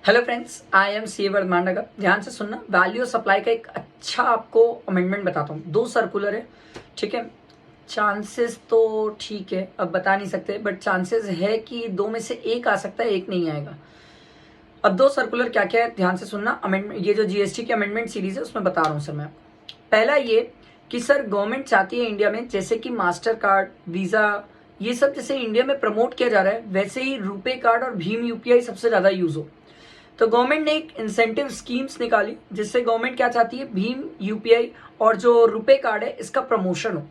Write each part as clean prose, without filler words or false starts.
Hello friends, I am C Vardhaman. ध्यान से सुनना, वैल्यू ऑफ सप्लाई का एक अच्छा आपको अमेंडमेंट बताता हूँ। 2 सर्कुलर है, ठीक है। चांसेस तो ठीक है, अब बता नहीं सकते, बट चांसेस है कि 2 में से एक आ सकता है, एक नहीं आएगा। अब 2 सर्कुलर क्या क्या है ध्यान से सुनना। अमेंडमेंट, ये जो जीएसटी की अमेंडमेंट सीरीज है उसमें बता रहा हूँ सर मैं आपको। पहला ये कि सर गवर्नमेंट चाहती है इंडिया में जैसे कि मास्टर कार्ड, वीज़ा, ये सब जैसे इंडिया में प्रमोट किया जा रहा है, वैसे ही रुपे कार्ड और भीम यूपीआई सबसे ज़्यादा यूज़ हो। तो गवर्नमेंट ने एक इंसेंटिव स्कीम्स निकाली, जिससे गवर्नमेंट क्या चाहती है, भीम यूपीआई और जो रुपे कार्ड है इसका प्रमोशन हो।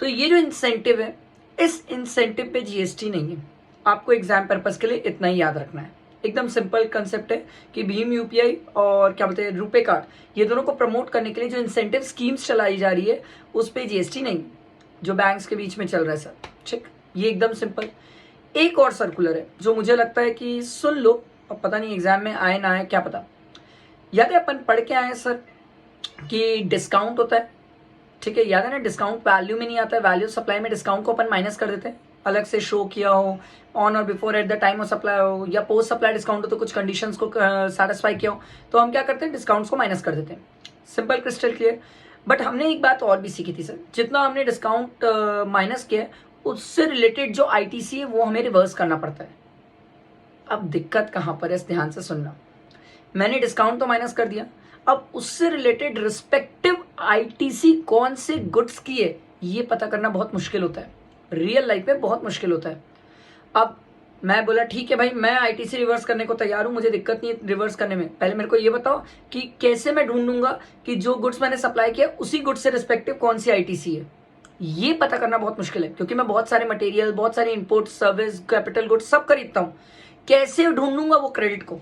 तो ये जो इंसेंटिव है, इस इंसेंटिव पे जीएसटी नहीं है। आपको एग्जाम पर्पस के लिए इतना ही याद रखना है। एकदम सिंपल कंसेप्ट है कि भीम यूपीआई और क्या बोलते हैं रुपे कार्ड, ये दोनों को प्रमोट करने के लिए जो इंसेंटिव स्कीम्स चलाई जा रही है उस पर जीएसटी नहीं, जो बैंक्स के बीच में चल रहा है सर। ठीक, ये एकदम सिंपल। एक और सर्कुलर है जो मुझे लगता है कि सुन लो, अब पता नहीं एग्जाम में आए ना आए, क्या पता। याद है अपन पढ़ के आए सर कि डिस्काउंट होता है, ठीक है, याद है ना। डिस्काउंट वैल्यू में नहीं आता है, वैल्यू सप्लाई में डिस्काउंट को अपन माइनस कर देते हैं, अलग से शो किया हो, ऑन और before at the time of supply हो, या पोस्ट सप्लाई डिस्काउंट हो तो कुछ कंडीशंस को सेटिस्फाई किया हो, तो हम क्या करते हैं, डिस्काउंट्स को माइनस कर देते हैं। Simple, crystal clear. बट हमने एक बात और भी सीखी थी सर, जितना हमने डिस्काउंट माइनस किया है उससे रिलेटेड जो आईटीसी है वो हमें रिवर्स करना पड़ता है। अब दिक्कत कहां पर है, ध्यान से सुनना। मैंने डिस्काउंट तो माइनस कर दिया, अब उससे रिलेटेड रिस्पेक्टिव आईटीसी कौन से गुड्स की है ये पता करना बहुत मुश्किल होता है, रियल लाइफ में बहुत मुश्किल होता है। अब मैं बोला ठीक है भाई, मैं आईटीसी रिवर्स करने को तैयार हूं, मुझे दिक्कत नहीं है रिवर्स करने में। पहले मेरे को ये बताओ कि कैसे मैं ढूंढूंगा कि जो गुड्स मैंने सप्लाई किया उसी गुड्स से रिस्पेक्टिव कौन सी आईटीसी है। ये पता करना बहुत मुश्किल है, क्योंकि मैं बहुत सारे मटेरियल, बहुत सारे इनपुट, सर्विस, कैपिटल गुड्स सब खरीदता हूं। कैसे ढूंढूंगा वो क्रेडिट को?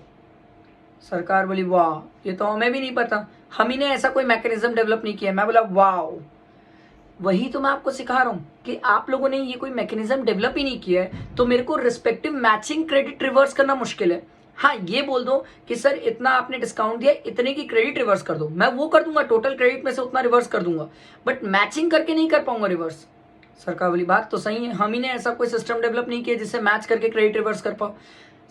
सरकार बोली वाह, ये तो हमें भी नहीं पता, हम ही ने ऐसा कोई मैकेनिज्म डेवलप नहीं किया। मैं बोला वाह, वही तो मैं आपको सिखा रहा हूं कि आप लोगों ने ये कोई मैकेनिज्म डेवलप ही नहीं किया है, तो मेरे को रिस्पेक्टिव मैचिंग क्रेडिट रिवर्स करना मुश्किल है। हाँ, ये बोल दो कि सर इतना आपने डिस्काउंट दिया, इतने की क्रेडिट रिवर्स कर दो, मैं वो कर दूंगा, टोटल क्रेडिट में से उतना रिवर्स कर दूंगा, बट मैचिंग करके नहीं कर पाऊंगा रिवर्स। सरकार बोली बात तो सही है, हम ही ने ऐसा कोई सिस्टम डेवलप नहीं किया जिससे मैच करके क्रेडिट रिवर्स कर पाओ।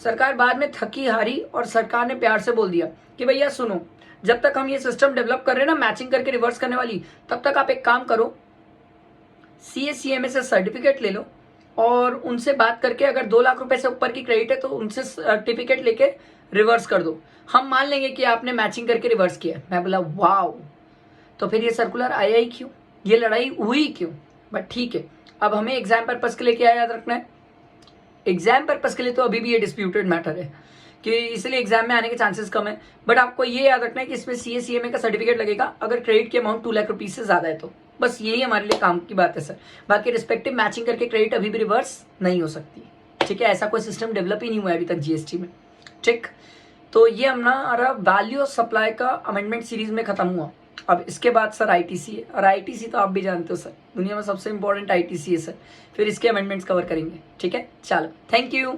सरकार बाद में थकी हारी और सरकार ने प्यार से बोल दिया कि भैया सुनो, जब तक हम ये सिस्टम डेवलप कर रहे हैं ना मैचिंग करके रिवर्स करने वाली, तब तक आप एक काम करो, CACMA से सर्टिफिकेट ले लो और उनसे बात करके अगर 2 लाख रुपए से ऊपर की क्रेडिट है तो उनसे सर्टिफिकेट लेके रिवर्स कर दो, हम मान लेंगे कि आपने मैचिंग करके रिवर्स किया। मैं बोला वाओ, तो फिर ये सर्कुलर आया ही क्यों, ये लड़ाई हुई क्यों? बट ठीक है, अब हमें एग्जाम पर्पस के लिए क्या याद रखना है? एग्जाम पर्पस के लिए तो अभी भी ये डिस्प्यूटेड मैटर है कि इसलिए एग्जाम में आने के चांसेस कम है। बट आपको ये याद रखना है कि इसमें CACMA का सर्टिफिकेट लगेगा अगर क्रेडिट की अमाउंट 2 लाख रुपीज से ज्यादा है तो। बस यही हमारे लिए काम की बात है सर। बाकी रिस्पेक्टिव मैचिंग करके क्रेडिट अभी भी रिवर्स नहीं हो सकती, ठीक है। ऐसा कोई सिस्टम डेवलप ही नहीं हुआ है अभी तक जीएसटी में, ठीक। तो ये हमारा वैल्यू ऑफ सप्लाई का अमेंडमेंट सीरीज में खत्म हुआ। अब इसके बाद सर आईटीसी है, और आईटीसी तो आप भी जानते हो सर, दुनिया में सबसे इंपॉर्टेंट आईटीसी है सर। फिर इसके अमेंडमेंट्स कवर करेंगे, ठीक है। चलो, थैंक यू।